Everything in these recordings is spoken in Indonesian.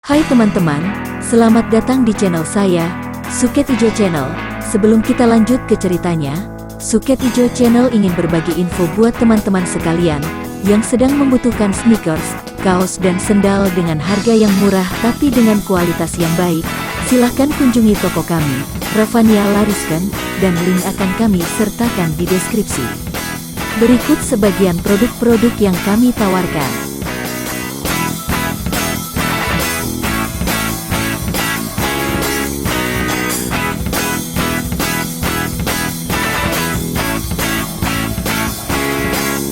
Hai teman-teman, selamat datang di channel saya, Suket Ijo Channel. Sebelum kita lanjut ke ceritanya, Suket Ijo Channel ingin berbagi info buat teman-teman sekalian yang sedang membutuhkan sneakers, kaos dan sendal dengan harga yang murah tapi dengan kualitas yang baik. Silahkan kunjungi toko kami, Ravania Lariskan, dan link akan kami sertakan di deskripsi. Berikut sebagian produk-produk yang kami tawarkan.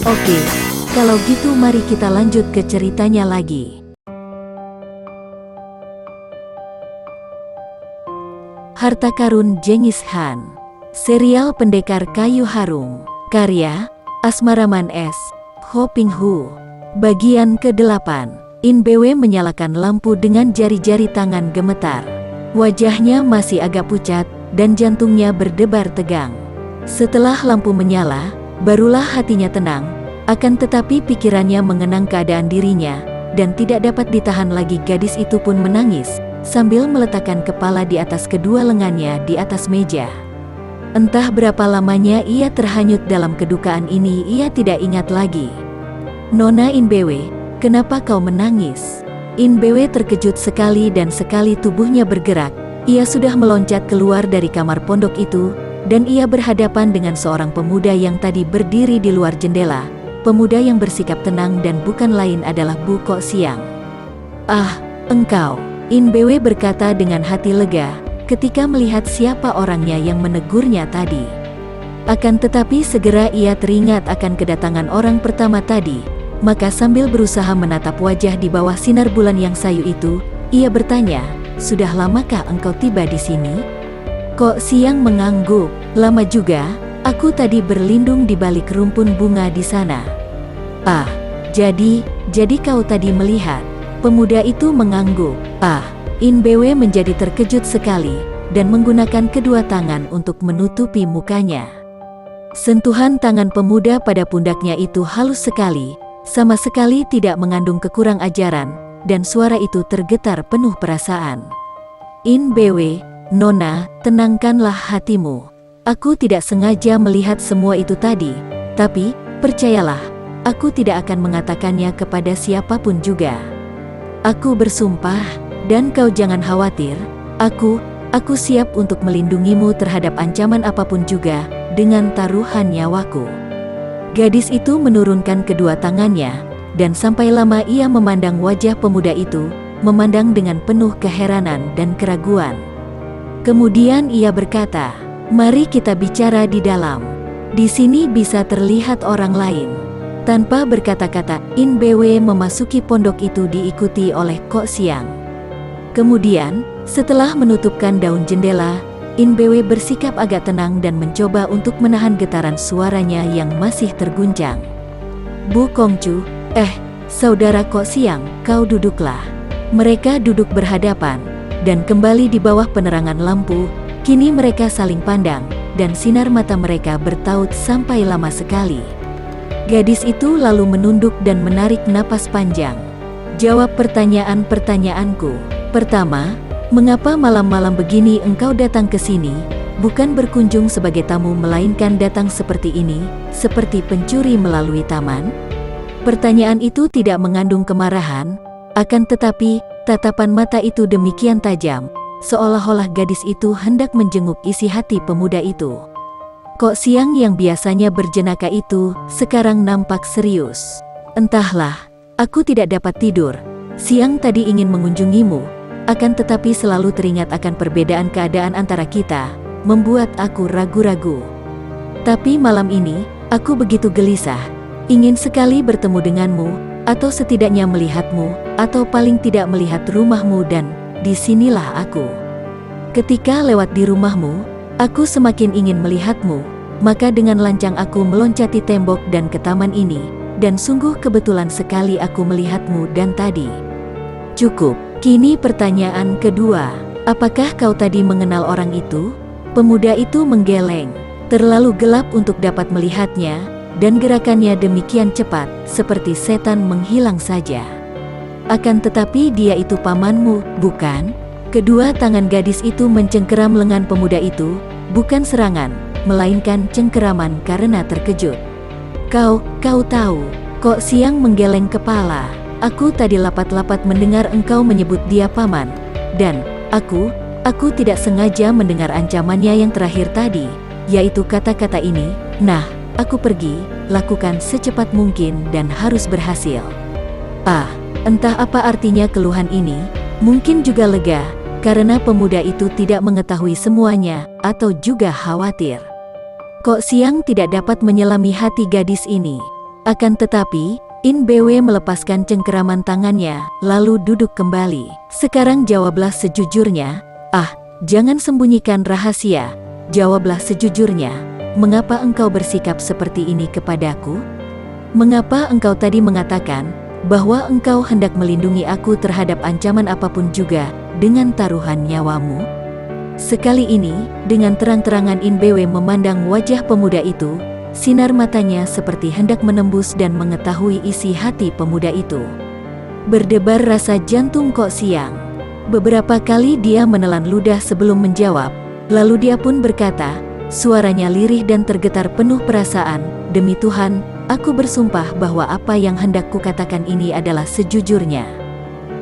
Oke, kalau gitu mari kita lanjut ke ceritanya lagi. Harta Karun Genghis Khan, serial pendekar kayu harum, karya Asmaraman S. Ho Ping Hu. Bagian ke-8. In Bw menyalakan lampu dengan jari-jari tangan gemetar. Wajahnya masih agak pucat dan jantungnya berdebar tegang. Setelah lampu menyala, barulah hatinya tenang. Akan tetapi pikirannya mengenang keadaan dirinya, dan tidak dapat ditahan lagi. Gadis itu pun menangis, sambil meletakkan kepala di atas kedua lengannya di atas meja. Entah berapa lamanya ia terhanyut dalam kedukaan ini, ia tidak ingat lagi. "Nona In Bw, kenapa kau menangis?" In Bw terkejut sekali dan sekali tubuhnya bergerak. Ia sudah meloncat keluar dari kamar pondok itu, dan ia berhadapan dengan seorang pemuda yang tadi berdiri di luar jendela. Pemuda yang bersikap tenang dan bukan lain adalah Bu Kok Siang. "Ah, engkau," In Bw berkata dengan hati lega, ketika melihat siapa orangnya yang menegurnya tadi. Akan tetapi segera ia teringat akan kedatangan orang pertama tadi, maka sambil berusaha menatap wajah di bawah sinar bulan yang sayu itu, ia bertanya, "Sudah lamakah engkau tiba di sini?" Kok Siang mengangguk. "Lama juga, aku tadi berlindung di balik rumpun bunga di sana." "Ah, jadi kau tadi melihat?" Pemuda itu mengangguk. "Ah." In Bw menjadi terkejut sekali, dan menggunakan kedua tangan untuk menutupi mukanya. Sentuhan tangan pemuda pada pundaknya itu halus sekali, sama sekali tidak mengandung kekurang ajaran, dan suara itu tergetar penuh perasaan. "In Bw, Nona, tenangkanlah hatimu. Aku tidak sengaja melihat semua itu tadi, tapi, percayalah, aku tidak akan mengatakannya kepada siapapun juga. Aku bersumpah, dan kau jangan khawatir, aku siap untuk melindungimu terhadap ancaman apapun juga, dengan taruhan nyawaku." Gadis itu menurunkan kedua tangannya, dan sampai lama ia memandang wajah pemuda itu, memandang dengan penuh keheranan dan keraguan. Kemudian ia berkata, "Mari kita bicara di dalam. Di sini bisa terlihat orang lain." Tanpa berkata-kata, In Bw memasuki pondok itu diikuti oleh Kok Siang. Kemudian, setelah menutupkan daun jendela, In Bw bersikap agak tenang dan mencoba untuk menahan getaran suaranya yang masih terguncang. "Bu Kongcu, saudara Kok Siang, kau duduklah." Mereka duduk berhadapan, dan kembali di bawah penerangan lampu, kini mereka saling pandang, dan sinar mata mereka bertaut sampai lama sekali. Gadis itu lalu menunduk dan menarik napas panjang. "Jawab pertanyaan-pertanyaanku. Pertama, mengapa malam-malam begini engkau datang ke sini, bukan berkunjung sebagai tamu melainkan datang seperti ini, seperti pencuri melalui taman?" Pertanyaan itu tidak mengandung kemarahan, akan tetapi, tatapan mata itu demikian tajam, seolah-olah gadis itu hendak menjenguk isi hati pemuda itu. Kok Siang yang biasanya berjenaka itu, sekarang nampak serius. "Entahlah, aku tidak dapat tidur. Siang tadi ingin mengunjungimu, akan tetapi selalu teringat akan perbedaan keadaan antara kita, membuat aku ragu-ragu. Tapi malam ini, aku begitu gelisah, ingin sekali bertemu denganmu, atau setidaknya melihatmu, atau paling tidak melihat rumahmu, dan disinilah aku. Ketika lewat di rumahmu, aku semakin ingin melihatmu, maka dengan lancang aku meloncati tembok dan ke taman ini, dan sungguh kebetulan sekali aku melihatmu dan tadi." "Cukup. Kini pertanyaan kedua, apakah kau tadi mengenal orang itu?" Pemuda itu menggeleng, terlalu gelap untuk dapat melihatnya, dan gerakannya demikian cepat, seperti setan menghilang saja. Akan tetapi dia itu pamanmu, bukan? Kedua tangan gadis itu mencengkeram lengan pemuda itu, bukan serangan, melainkan cengkeraman karena terkejut. Kau tahu, Kok Siang menggeleng kepala. Aku tadi lapat-lapat mendengar engkau menyebut dia paman. Dan, aku tidak sengaja mendengar ancamannya yang terakhir tadi, yaitu kata-kata ini, nah, aku pergi, lakukan secepat mungkin dan harus berhasil. Entah apa artinya keluhan ini, mungkin juga lega, karena pemuda itu tidak mengetahui semuanya, atau juga khawatir. Kok Siang tidak dapat menyelami hati gadis ini. Akan tetapi, In Bwe melepaskan cengkeraman tangannya, lalu duduk kembali. Sekarang jawablah sejujurnya. Jangan sembunyikan rahasia. Jawablah sejujurnya. Mengapa engkau bersikap seperti ini kepadaku? Mengapa engkau tadi mengatakan bahwa engkau hendak melindungi aku terhadap ancaman apapun juga, dengan taruhan nyawamu? Sekali ini, dengan terang-terangan In Bwe memandang wajah pemuda itu, sinar matanya seperti hendak menembus dan mengetahui isi hati pemuda itu. Berdebar rasa jantung Kok Siang. Beberapa kali dia menelan ludah sebelum menjawab, lalu dia pun berkata, suaranya lirih dan tergetar penuh perasaan, demi Tuhan, aku bersumpah bahwa apa yang hendak kukatakan ini adalah sejujurnya.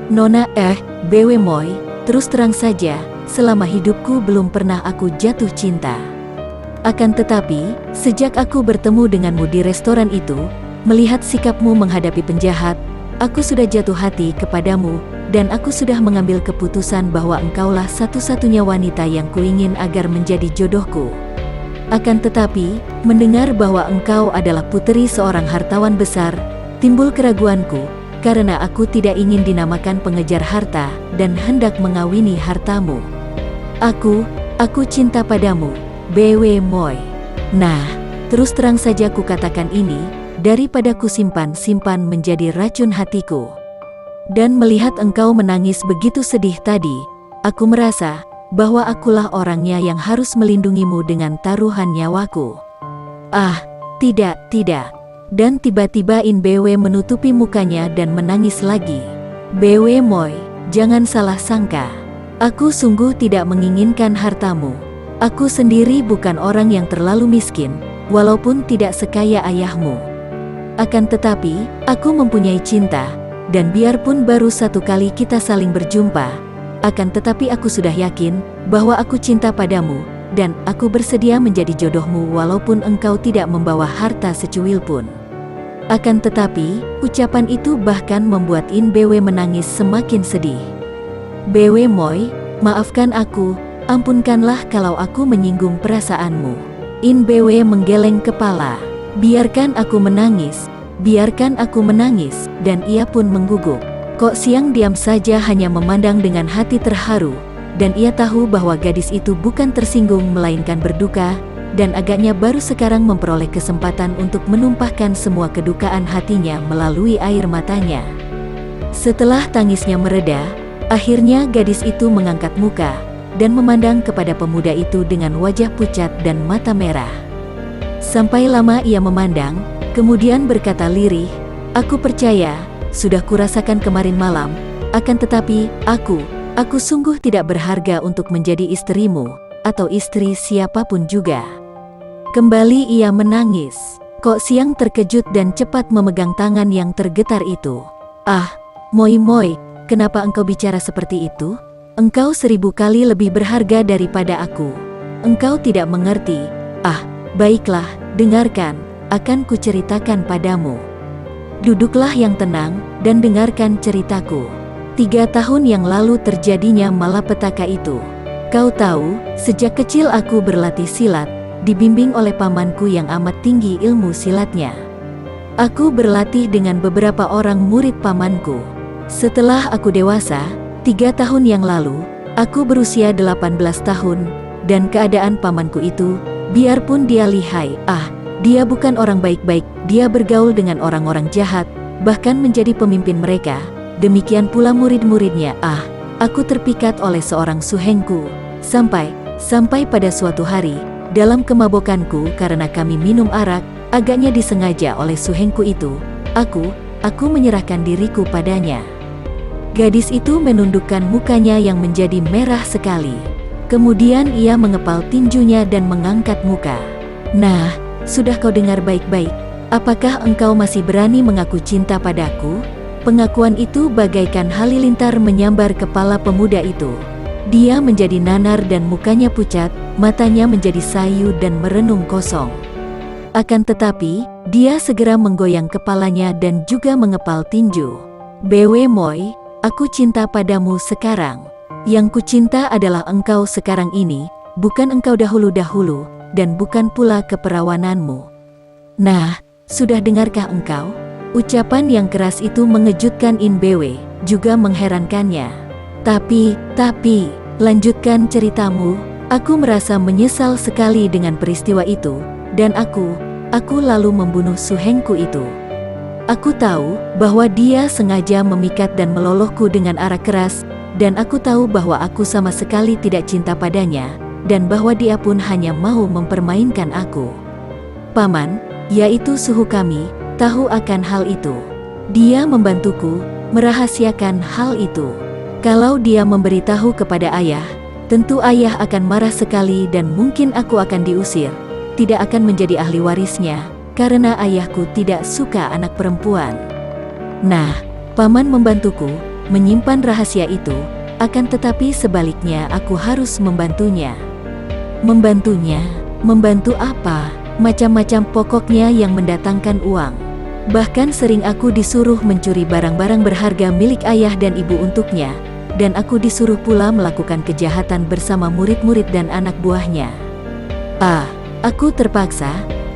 Nona, Bwe Moi, terus terang saja, selama hidupku belum pernah aku jatuh cinta. Akan tetapi, sejak aku bertemu denganmu di restoran itu, melihat sikapmu menghadapi penjahat, aku sudah jatuh hati kepadamu, dan aku sudah mengambil keputusan bahwa engkaulah satu-satunya wanita yang kuingin agar menjadi jodohku. Akan tetapi, mendengar bahwa engkau adalah puteri seorang hartawan besar, timbul keraguanku, karena aku tidak ingin dinamakan pengejar harta, dan hendak mengawini hartamu. Aku cinta padamu, Bwe Moi. Nah, terus terang saja kukatakan ini, daripada kusimpan-simpan menjadi racun hatiku. Dan melihat engkau menangis begitu sedih tadi, aku merasa bahwa akulah orangnya yang harus melindungimu dengan taruhan nyawaku. Tidak. Dan tiba-tiba In Bwe menutupi mukanya dan menangis lagi. Bwe Moi, jangan salah sangka. Aku sungguh tidak menginginkan hartamu. Aku sendiri bukan orang yang terlalu miskin, walaupun tidak sekaya ayahmu. Akan tetapi, aku mempunyai cinta, dan biarpun baru satu kali kita saling berjumpa, akan tetapi aku sudah yakin bahwa aku cinta padamu, dan aku bersedia menjadi jodohmu walaupun engkau tidak membawa harta secuil pun. Akan tetapi, ucapan itu bahkan membuat In Bwe menangis semakin sedih. Bwe Moi, maafkan aku, ampunkanlah kalau aku menyinggung perasaanmu. In Bwe menggeleng kepala. Biarkan aku menangis, dan ia pun mengguguk. Kok Siang diam saja hanya memandang dengan hati terharu, dan ia tahu bahwa gadis itu bukan tersinggung melainkan berduka, dan agaknya baru sekarang memperoleh kesempatan untuk menumpahkan semua kedukaan hatinya melalui air matanya. Setelah tangisnya mereda, akhirnya gadis itu mengangkat muka, dan memandang kepada pemuda itu dengan wajah pucat dan mata merah. Sampai lama ia memandang, kemudian berkata lirih, aku percaya, sudah kurasakan kemarin malam, akan tetapi, aku sungguh tidak berharga untuk menjadi istrimu, atau istri siapapun juga. Kembali ia menangis. Kok Siang terkejut dan cepat memegang tangan yang tergetar itu. Moi, kenapa engkau bicara seperti itu? Engkau 1000 kali lebih berharga daripada aku. Engkau tidak mengerti. Baiklah, dengarkan, akan kuceritakan padamu. Duduklah yang tenang, dan dengarkan ceritaku. 3 tahun yang lalu terjadinya malapetaka itu. Kau tahu, sejak kecil aku berlatih silat, dibimbing oleh pamanku yang amat tinggi ilmu silatnya. Aku berlatih dengan beberapa orang murid pamanku. Setelah aku dewasa, 3 tahun yang lalu, aku berusia 18 tahun, dan keadaan pamanku itu, biarpun dia lihai, dia bukan orang baik-baik, dia bergaul dengan orang-orang jahat, bahkan menjadi pemimpin mereka. Demikian pula murid-muridnya. Aku terpikat oleh seorang suhengku, sampai pada suatu hari, dalam kemabokanku karena kami minum arak, agaknya disengaja oleh suhengku itu, aku menyerahkan diriku padanya. Gadis itu menundukkan mukanya yang menjadi merah sekali. Kemudian ia mengepal tinjunya dan mengangkat muka. Nah, sudah kau dengar baik-baik. Apakah engkau masih berani mengaku cinta padaku? Pengakuan itu bagaikan halilintar menyambar kepala pemuda itu. Dia menjadi nanar dan mukanya pucat, matanya menjadi sayu dan merenung kosong. Akan tetapi, dia segera menggoyang kepalanya dan juga mengepal tinju. Bwe Moi, aku cinta padamu sekarang. Yang kucinta adalah engkau sekarang ini, bukan engkau dahulu-dahulu, dan bukan pula keperawananmu. Nah, sudah dengarkah engkau? Ucapan yang keras itu mengejutkan In Bwe, juga mengherankannya. Tapi, lanjutkan ceritamu. Aku merasa menyesal sekali dengan peristiwa itu, dan aku lalu membunuh suhengku itu. Aku tahu bahwa dia sengaja memikat dan melolohku dengan arak keras, dan aku tahu bahwa aku sama sekali tidak cinta padanya, dan bahwa dia pun hanya mau mempermainkan aku. Paman, yaitu suhu kami, tahu akan hal itu. Dia membantuku merahasiakan hal itu. Kalau dia memberitahu kepada ayah, tentu ayah akan marah sekali dan mungkin aku akan diusir. Tidak akan menjadi ahli warisnya, karena ayahku tidak suka anak perempuan. Nah, paman membantuku menyimpan rahasia itu, akan tetapi sebaliknya aku harus membantunya. Membantunya? Membantu apa? Macam-macam, pokoknya yang mendatangkan uang. Bahkan sering aku disuruh mencuri barang-barang berharga milik ayah dan ibu untuknya, dan aku disuruh pula melakukan kejahatan bersama murid-murid dan anak buahnya. Aku terpaksa,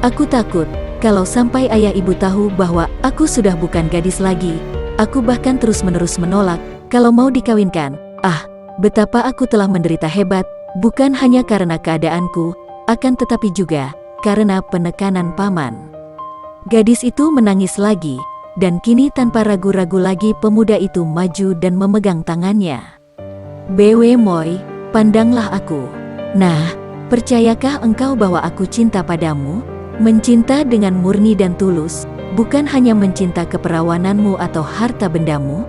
aku takut, kalau sampai ayah ibu tahu bahwa aku sudah bukan gadis lagi, aku bahkan terus-menerus menolak, kalau mau dikawinkan. Betapa aku telah menderita hebat, bukan hanya karena keadaanku, akan tetapi juga karena penekanan paman. Gadis itu menangis lagi, dan kini tanpa ragu-ragu lagi pemuda itu maju dan memegang tangannya. Bwe Moi, pandanglah aku. Nah, percayakah engkau bahwa aku cinta padamu? Mencinta dengan murni dan tulus, bukan hanya mencinta keperawananmu atau harta bendamu?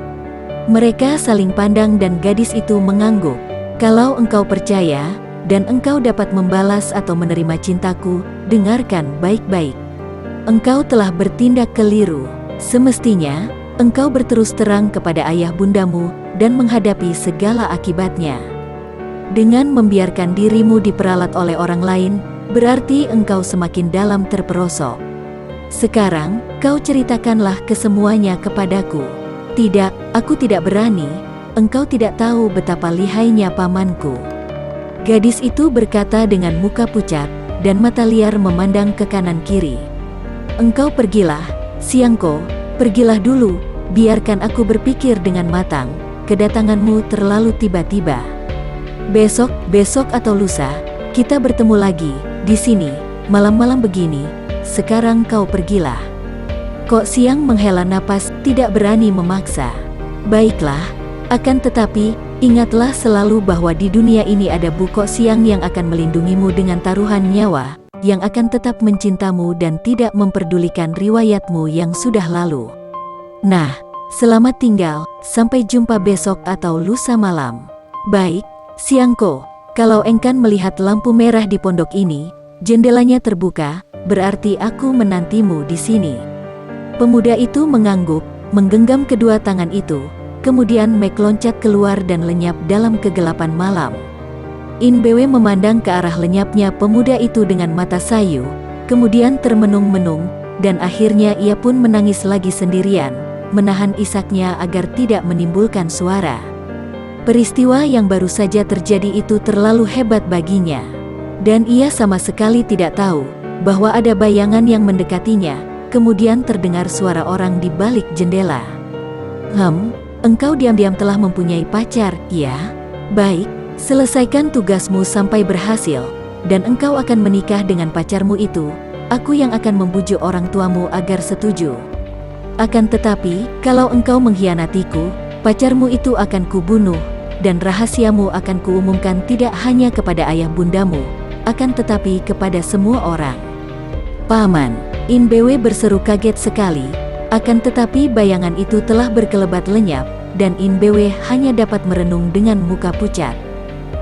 Mereka saling pandang dan gadis itu mengangguk. Kalau engkau percaya, dan engkau dapat membalas atau menerima cintaku, dengarkan baik-baik. Engkau telah bertindak keliru. Semestinya, engkau berterus terang kepada ayah bundamu, dan menghadapi segala akibatnya. Dengan membiarkan dirimu diperalat oleh orang lain, berarti engkau semakin dalam terperosok. Sekarang, kau ceritakanlah kesemuanya kepadaku. Tidak, aku tidak berani. Engkau tidak tahu betapa lihainya pamanku. Gadis itu berkata dengan muka pucat, dan mata liar memandang ke kanan kiri. Engkau pergilah, Siangko, pergilah dulu, biarkan aku berpikir dengan matang. Kedatanganmu terlalu tiba-tiba. Besok atau lusa, kita bertemu lagi, di sini, malam-malam begini. Sekarang kau pergilah. Kok Siang menghela napas, tidak berani memaksa. Baiklah, akan tetapi, ingatlah selalu bahwa di dunia ini ada Bu Kok Siang yang akan melindungimu dengan taruhan nyawa, yang akan tetap mencintamu dan tidak memperdulikan riwayatmu yang sudah lalu. Nah, selamat tinggal, sampai jumpa besok atau lusa malam. Baik, Siangko, kalau engkan melihat lampu merah di pondok ini, jendelanya terbuka, berarti aku menantimu di sini. Pemuda itu mengangguk, menggenggam kedua tangan itu, kemudian Mek loncat keluar dan lenyap dalam kegelapan malam. In Bwe memandang ke arah lenyapnya pemuda itu dengan mata sayu, kemudian termenung-menung, dan akhirnya ia pun menangis lagi sendirian, menahan isaknya agar tidak menimbulkan suara. Peristiwa yang baru saja terjadi itu terlalu hebat baginya, dan ia sama sekali tidak tahu bahwa ada bayangan yang mendekatinya. Kemudian terdengar suara orang di balik jendela. Engkau diam-diam telah mempunyai pacar, ya? Baik, selesaikan tugasmu sampai berhasil, dan engkau akan menikah dengan pacarmu itu. Aku yang akan membujuk orang tuamu agar setuju. Akan tetapi, kalau engkau mengkhianatiku, pacarmu itu akan kubunuh, dan rahasiamu akan kuumumkan tidak hanya kepada ayah bundamu, akan tetapi kepada semua orang. Paman, In Bwe berseru kaget sekali, akan tetapi bayangan itu telah berkelebat lenyap, dan Inbewe hanya dapat merenung dengan muka pucat.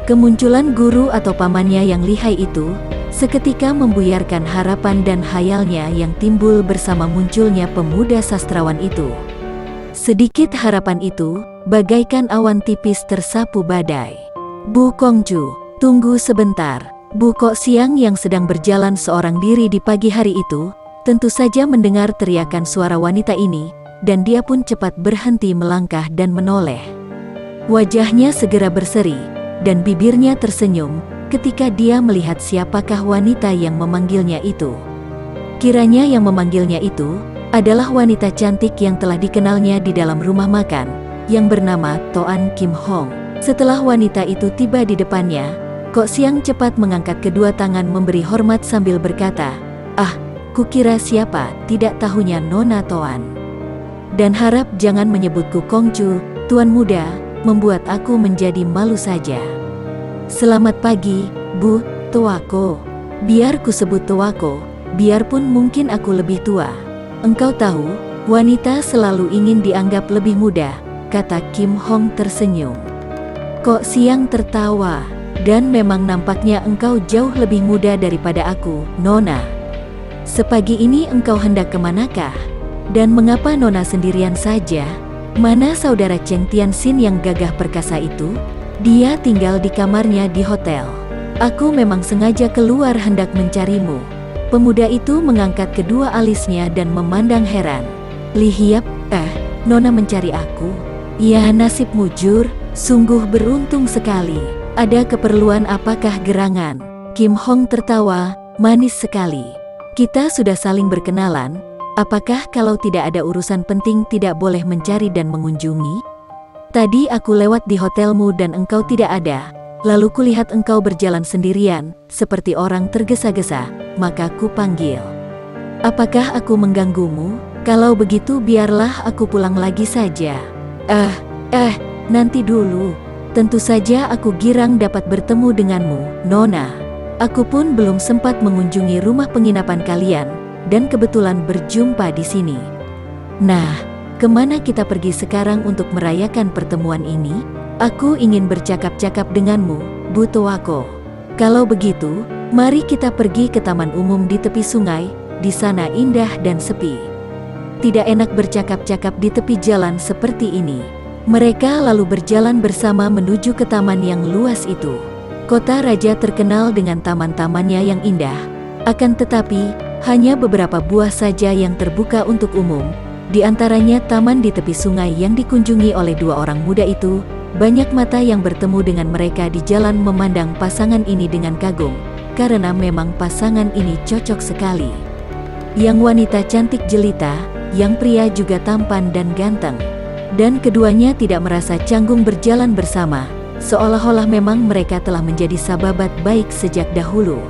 Kemunculan guru atau pamannya yang lihai itu seketika membuyarkan harapan dan khayalnya yang timbul bersama munculnya pemuda sastrawan itu. Sedikit harapan itu bagaikan awan tipis tersapu badai. "Bu Kongju, tunggu sebentar." Bu Kok Siang yang sedang berjalan seorang diri di pagi hari itu tentu saja mendengar teriakan suara wanita ini, dan dia pun cepat berhenti melangkah dan menoleh. Wajahnya segera berseri, dan bibirnya tersenyum ketika dia melihat siapakah wanita yang memanggilnya itu. Kiranya yang memanggilnya itu adalah wanita cantik yang telah dikenalnya di dalam rumah makan, yang bernama Toan Kim Hong. Setelah wanita itu tiba di depannya, Kok Siang cepat mengangkat kedua tangan memberi hormat sambil berkata, "Ah, kukira siapa, tidak tahunya Nona Toan. Dan harap jangan menyebutku Kongcu, Tuan Muda, membuat aku menjadi malu saja." "Selamat pagi, Bu Toako. Biar ku sebut Toako, biarpun mungkin aku lebih tua. Engkau tahu, wanita selalu ingin dianggap lebih muda," kata Kim Hong tersenyum. Kok Siang tertawa, "Dan memang nampaknya engkau jauh lebih muda daripada aku, Nona. Sepagi ini engkau hendak kemanakah? Dan mengapa Nona sendirian saja? Mana saudara Cheng Tianxin yang gagah perkasa itu? Dia tinggal di kamarnya di hotel. Aku memang sengaja keluar hendak mencarimu." Pemuda itu mengangkat kedua alisnya dan memandang heran. "Li Hiap, Nona mencari aku? Ya, nasib mujur, sungguh beruntung sekali. Ada keperluan apakah gerangan?" Kim Hong tertawa, manis sekali. "Kita sudah saling berkenalan, apakah kalau tidak ada urusan penting tidak boleh mencari dan mengunjungi? Tadi aku lewat di hotelmu dan engkau tidak ada, lalu kulihat engkau berjalan sendirian, seperti orang tergesa-gesa, maka ku panggil. Apakah aku mengganggumu? Kalau begitu biarlah aku pulang lagi saja." Nanti dulu. Tentu saja aku girang dapat bertemu denganmu, Nona. Aku pun belum sempat mengunjungi rumah penginapan kalian, dan kebetulan berjumpa di sini. Nah, kemana kita pergi sekarang untuk merayakan pertemuan ini? Aku ingin bercakap-cakap denganmu, Bu Toako. Kalau begitu, mari kita pergi ke taman umum di tepi sungai, di sana indah dan sepi. Tidak enak bercakap-cakap di tepi jalan seperti ini. Mereka lalu berjalan bersama menuju ke taman yang luas itu. Kota raja terkenal dengan taman-tamannya yang indah. Akan tetapi, hanya beberapa buah saja yang terbuka untuk umum. Di antaranya taman di tepi sungai yang dikunjungi oleh dua orang muda itu. Banyak mata yang bertemu dengan mereka di jalan memandang pasangan ini dengan kagum, karena memang pasangan ini cocok sekali. Yang wanita cantik jelita, yang pria juga tampan dan ganteng. Dan keduanya tidak merasa canggung berjalan bersama, seolah-olah memang mereka telah menjadi sahabat baik sejak dahulu.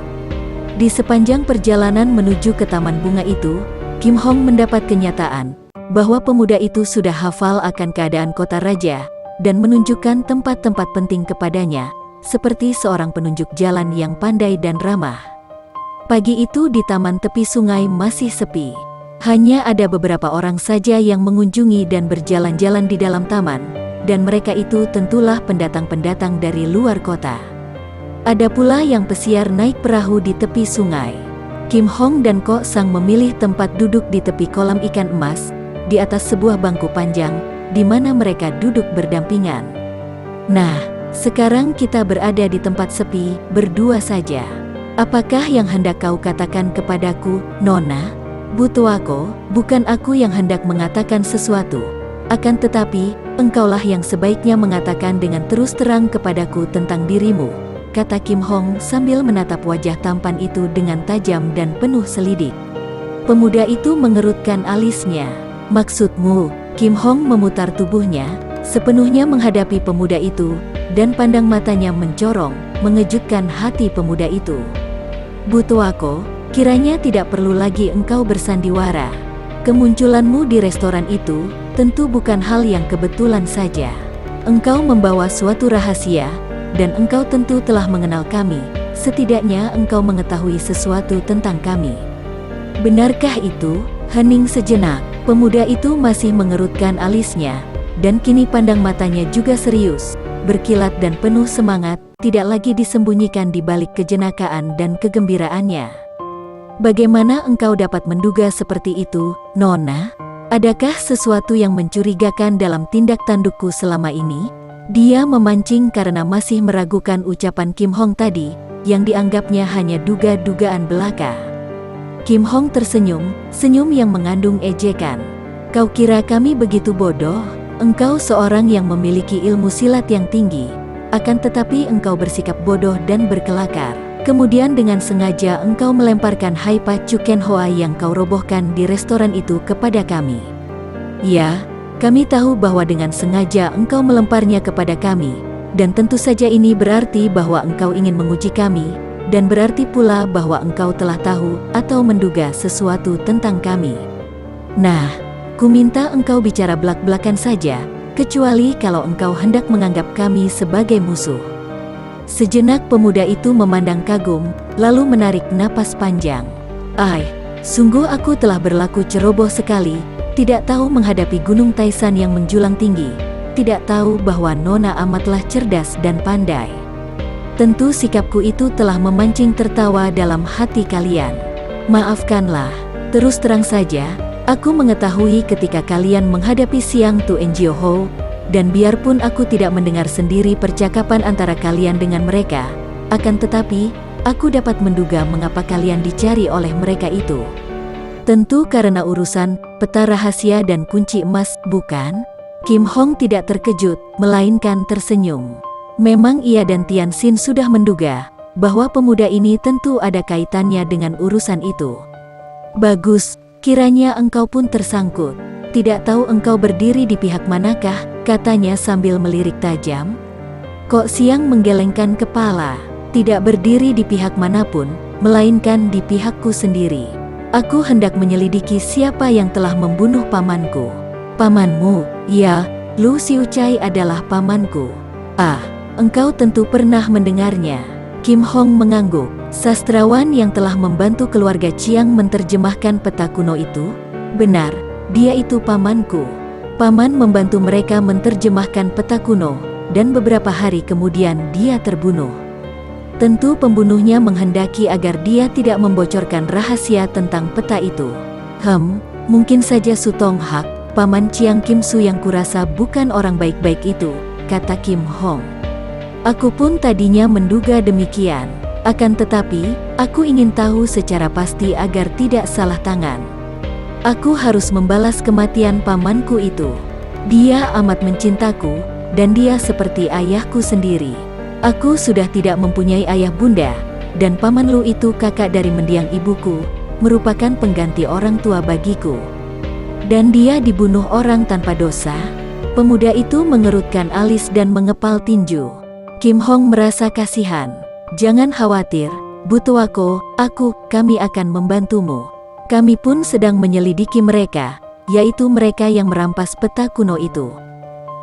Di sepanjang perjalanan menuju ke taman bunga itu, Kim Hong mendapat kenyataan bahwa pemuda itu sudah hafal akan keadaan kota raja dan menunjukkan tempat-tempat penting kepadanya, seperti seorang penunjuk jalan yang pandai dan ramah. Pagi itu di taman tepi sungai masih sepi. Hanya ada beberapa orang saja yang mengunjungi dan berjalan-jalan di dalam taman, dan mereka itu tentulah pendatang-pendatang dari luar kota. Ada pula yang pesiar naik perahu di tepi sungai. Kim Hong dan Kok Sang memilih tempat duduk di tepi kolam ikan emas, di atas sebuah bangku panjang, di mana mereka duduk berdampingan. "Nah, sekarang kita berada di tempat sepi, berdua saja. Apakah yang hendak kau katakan kepadaku, Nona?" "Bu Toako, bukan aku yang hendak mengatakan sesuatu. Akan tetapi, engkaulah yang sebaiknya mengatakan dengan terus terang kepadaku tentang dirimu," kata Kim Hong sambil menatap wajah tampan itu dengan tajam dan penuh selidik. Pemuda itu mengerutkan alisnya. "Maksudmu?" Kim Hong memutar tubuhnya, sepenuhnya menghadapi pemuda itu, dan pandang matanya mencorong, mengejutkan hati pemuda itu. "Bu Toako, kiranya tidak perlu lagi engkau bersandiwara. Kemunculanmu di restoran itu tentu bukan hal yang kebetulan saja. Engkau membawa suatu rahasia, dan engkau tentu telah mengenal kami. Setidaknya engkau mengetahui sesuatu tentang kami." "Benarkah itu?" Hening sejenak, pemuda itu masih mengerutkan alisnya, dan kini pandang matanya juga serius, berkilat dan penuh semangat, tidak lagi disembunyikan di balik kejenakaan dan kegembiraannya. Bagaimana engkau dapat menduga seperti itu, Nona? Adakah sesuatu yang mencurigakan dalam tindak tandukku selama ini? Dia memancing karena masih meragukan ucapan Kim Hong tadi, yang dianggapnya hanya duga-dugaan belaka. Kim Hong tersenyum, senyum yang mengandung ejekan. Kau kira kami begitu bodoh? Engkau seorang yang memiliki ilmu silat yang tinggi, akan tetapi engkau bersikap bodoh dan berkelakar. Kemudian dengan sengaja engkau melemparkan Haipa Chuken Hoa yang kau robohkan di restoran itu kepada kami. Ya, kami tahu bahwa dengan sengaja engkau melemparnya kepada kami, dan tentu saja ini berarti bahwa engkau ingin menguji kami, dan berarti pula bahwa engkau telah tahu atau menduga sesuatu tentang kami. Nah, ku minta engkau bicara belak-belakan saja, kecuali kalau engkau hendak menganggap kami sebagai musuh. Sejenak pemuda itu memandang kagum, lalu menarik napas panjang. Sungguh aku telah berlaku ceroboh sekali, tidak tahu menghadapi Gunung Taisan yang menjulang tinggi, tidak tahu bahwa Nona amatlah cerdas dan pandai. Tentu sikapku itu telah memancing tertawa dalam hati kalian. Maafkanlah, terus terang saja, aku mengetahui ketika kalian menghadapi Siang Tu Enjio Ho, dan biarpun aku tidak mendengar sendiri percakapan antara kalian dengan mereka, akan tetapi, aku dapat menduga mengapa kalian dicari oleh mereka itu. Tentu karena urusan peta rahasia dan kunci emas, bukan? Kim Hong tidak terkejut, melainkan tersenyum. Memang ia dan Tian Xin sudah menduga bahwa pemuda ini tentu ada kaitannya dengan urusan itu. Bagus, kiranya engkau pun tersangkut. Tidak tahu engkau berdiri di pihak manakah, katanya sambil melirik tajam. Kok Siang menggelengkan kepala, tidak berdiri di pihak manapun, melainkan di pihakku sendiri. Aku hendak menyelidiki siapa yang telah membunuh pamanku. Pamanmu? Ya, Lu Xiucai adalah pamanku. Engkau tentu pernah mendengarnya. Kim Hong mengangguk. Sastrawan yang telah membantu keluarga Chiang menerjemahkan peta kuno itu? Benar, dia itu pamanku. Paman membantu mereka menerjemahkan peta kuno, dan beberapa hari kemudian dia terbunuh. Tentu pembunuhnya menghendaki agar dia tidak membocorkan rahasia tentang peta itu. Mungkin saja Su Tong Hak, paman Chiang Kim Su yang kurasa bukan orang baik-baik itu, kata Kim Hong. Aku pun tadinya menduga demikian. Akan tetapi, aku ingin tahu secara pasti agar tidak salah tangan. Aku harus membalas kematian pamanku itu. Dia amat mencintaku, dan dia seperti ayahku sendiri. Aku sudah tidak mempunyai ayah bunda, dan paman Lu itu kakak dari mendiang ibuku, merupakan pengganti orang tua bagiku. Dan dia dibunuh orang tanpa dosa? Pemuda itu mengerutkan alis dan mengepal tinju. Kim Hong merasa kasihan. Jangan khawatir, Butuwako, kami akan membantumu. Kami pun sedang menyelidiki mereka, yaitu mereka yang merampas peta kuno itu.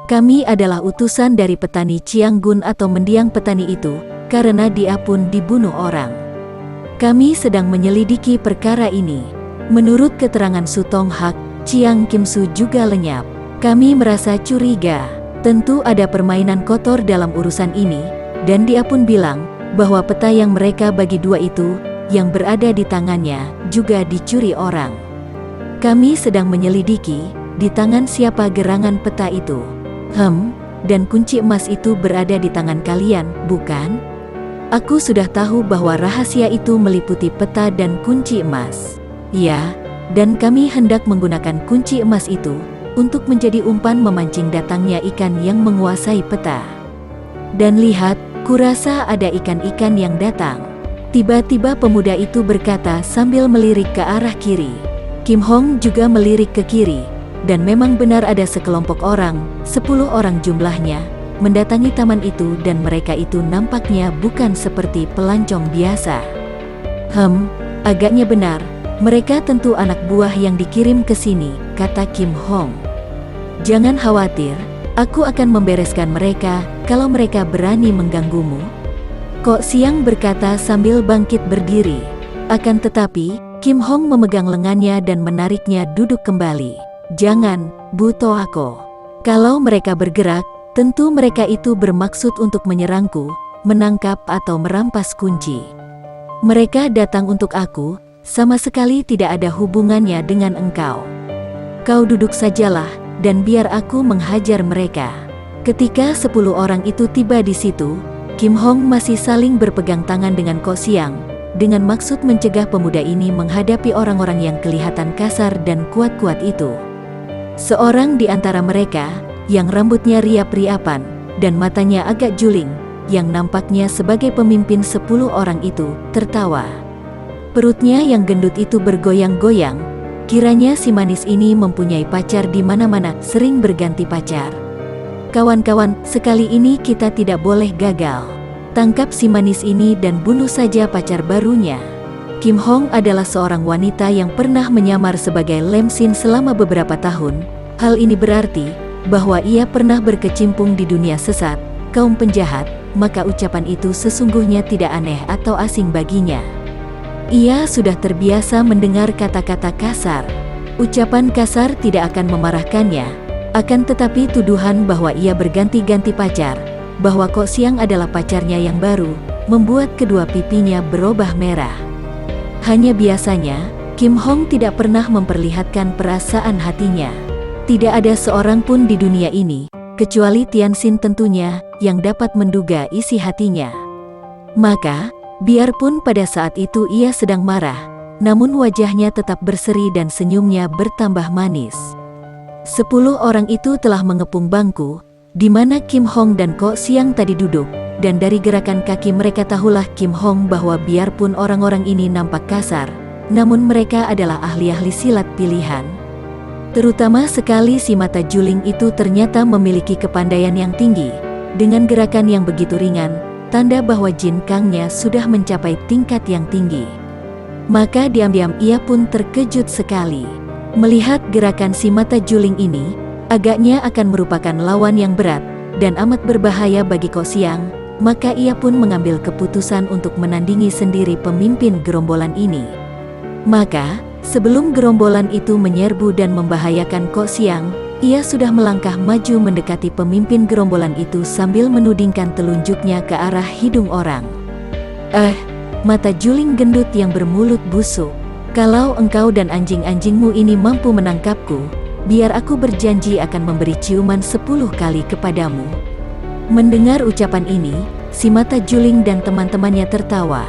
Kami adalah utusan dari petani Cianggun atau mendiang petani itu, karena dia pun dibunuh orang. Kami sedang menyelidiki perkara ini. Menurut keterangan Su Tong Hak, Chiang Kim Su juga lenyap. Kami merasa curiga, tentu ada permainan kotor dalam urusan ini, dan dia pun bilang bahwa peta yang mereka bagi dua itu, yang berada di tangannya, juga dicuri orang. Kami sedang menyelidiki, di tangan siapa gerangan peta itu. Dan kunci emas itu berada di tangan kalian, bukan? Aku sudah tahu bahwa rahasia itu meliputi peta dan kunci emas. Ya, dan kami hendak menggunakan kunci emas itu, untuk menjadi umpan memancing datangnya ikan yang menguasai peta. Dan lihat, kurasa ada ikan-ikan yang datang. Tiba-tiba pemuda itu berkata sambil melirik ke arah kiri. Kim Hong juga melirik ke kiri, dan memang benar ada sekelompok orang, 10 orang jumlahnya, mendatangi taman itu dan mereka itu nampaknya bukan seperti pelancong biasa. Agaknya benar, mereka tentu anak buah yang dikirim ke sini, kata Kim Hong. Jangan khawatir, aku akan membereskan mereka, kalau mereka berani mengganggumu. Kok Siang berkata sambil bangkit berdiri. Akan tetapi, Kim Hong memegang lengannya dan menariknya duduk kembali. Jangan, Butoako. Kalau mereka bergerak, tentu mereka itu bermaksud untuk menyerangku, menangkap atau merampas kunci. Mereka datang untuk aku, sama sekali tidak ada hubungannya dengan engkau. Kau duduk sajalah, dan biar aku menghajar mereka. Ketika 10 orang itu tiba di situ, Kim Hong masih saling berpegang tangan dengan Ko Siang, dengan maksud mencegah pemuda ini menghadapi orang-orang yang kelihatan kasar dan kuat-kuat itu. Seorang di antara mereka, yang rambutnya riap-riapan, dan matanya agak juling, yang nampaknya sebagai pemimpin 10 orang itu, tertawa. Perutnya yang gendut itu bergoyang-goyang, kiranya si manis ini mempunyai pacar di mana-mana, sering berganti pacar. Kawan-kawan, sekali ini kita tidak boleh gagal. Tangkap si manis ini dan bunuh saja pacar barunya. Kim Hong adalah seorang wanita yang pernah menyamar sebagai Lam Sin selama beberapa tahun. Hal ini berarti bahwa ia pernah berkecimpung di dunia sesat, kaum penjahat, maka ucapan itu sesungguhnya tidak aneh atau asing baginya. Ia sudah terbiasa mendengar kata-kata kasar. Ucapan kasar tidak akan memarahkannya, akan tetapi tuduhan bahwa ia berganti-ganti pacar, bahwa Ko Siang adalah pacarnya yang baru, membuat kedua pipinya berubah merah. Hanya biasanya, Kim Hong tidak pernah memperlihatkan perasaan hatinya. Tidak ada seorang pun di dunia ini, kecuali Tian Xin tentunya, yang dapat menduga isi hatinya. Maka, biarpun pada saat itu ia sedang marah, namun wajahnya tetap berseri dan senyumnya bertambah manis. 10 orang itu telah mengepung bangku, di mana Kim Hong dan Ko Siang tadi duduk, dan dari gerakan kaki mereka tahulah Kim Hong bahwa biarpun orang-orang ini nampak kasar, namun mereka adalah ahli-ahli silat pilihan. Terutama sekali si mata juling itu ternyata memiliki kepandaian yang tinggi, dengan gerakan yang begitu ringan, tanda bahwa Jin Kangnya sudah mencapai tingkat yang tinggi. Maka diam-diam ia pun terkejut sekali. Melihat gerakan si mata juling ini, agaknya akan merupakan lawan yang berat, dan amat berbahaya bagi Ko Siang, maka ia pun mengambil keputusan untuk menandingi sendiri pemimpin gerombolan ini. Maka, sebelum gerombolan itu menyerbu dan membahayakan Ko Siang, ia sudah melangkah maju mendekati pemimpin gerombolan itu sambil menudingkan telunjuknya ke arah hidung orang. Mata juling gendut yang bermulut busuk, kalau engkau dan anjing-anjingmu ini mampu menangkapku, biar aku berjanji akan memberi ciuman 10 kali kepadamu. Mendengar ucapan ini, si mata juling dan teman-temannya tertawa.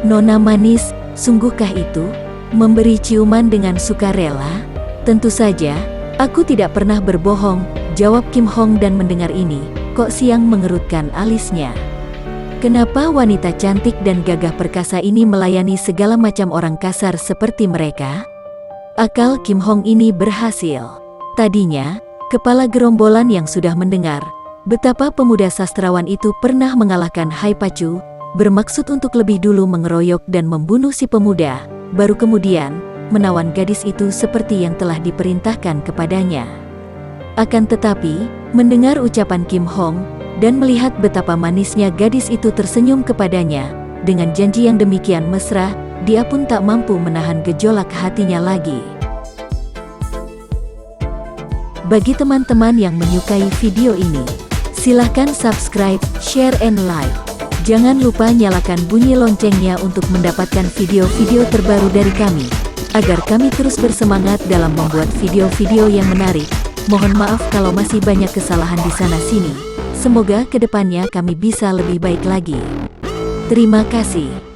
Nona manis, sungguhkah itu? Memberi ciuman dengan sukarela? Tentu saja, aku tidak pernah berbohong, jawab Kim Hong dan mendengar ini, Ko Siang mengerutkan alisnya. Kenapa wanita cantik dan gagah perkasa ini melayani segala macam orang kasar seperti mereka? Akal Kim Hong ini berhasil. Tadinya, kepala gerombolan yang sudah mendengar betapa pemuda sastrawan itu pernah mengalahkan Hai Pacu, bermaksud untuk lebih dulu mengeroyok dan membunuh si pemuda, baru kemudian menawan gadis itu seperti yang telah diperintahkan kepadanya. Akan tetapi, mendengar ucapan Kim Hong, dan melihat betapa manisnya gadis itu tersenyum kepadanya, dengan janji yang demikian mesra, dia pun tak mampu menahan gejolak hatinya lagi. Bagi teman-teman yang menyukai video ini, silahkan subscribe, share, and like. Jangan lupa nyalakan bunyi loncengnya untuk mendapatkan video-video terbaru dari kami, agar kami terus bersemangat dalam membuat video-video yang menarik. Mohon maaf kalau masih banyak kesalahan di sana-sini. Semoga kedepannya kami bisa lebih baik lagi. Terima kasih.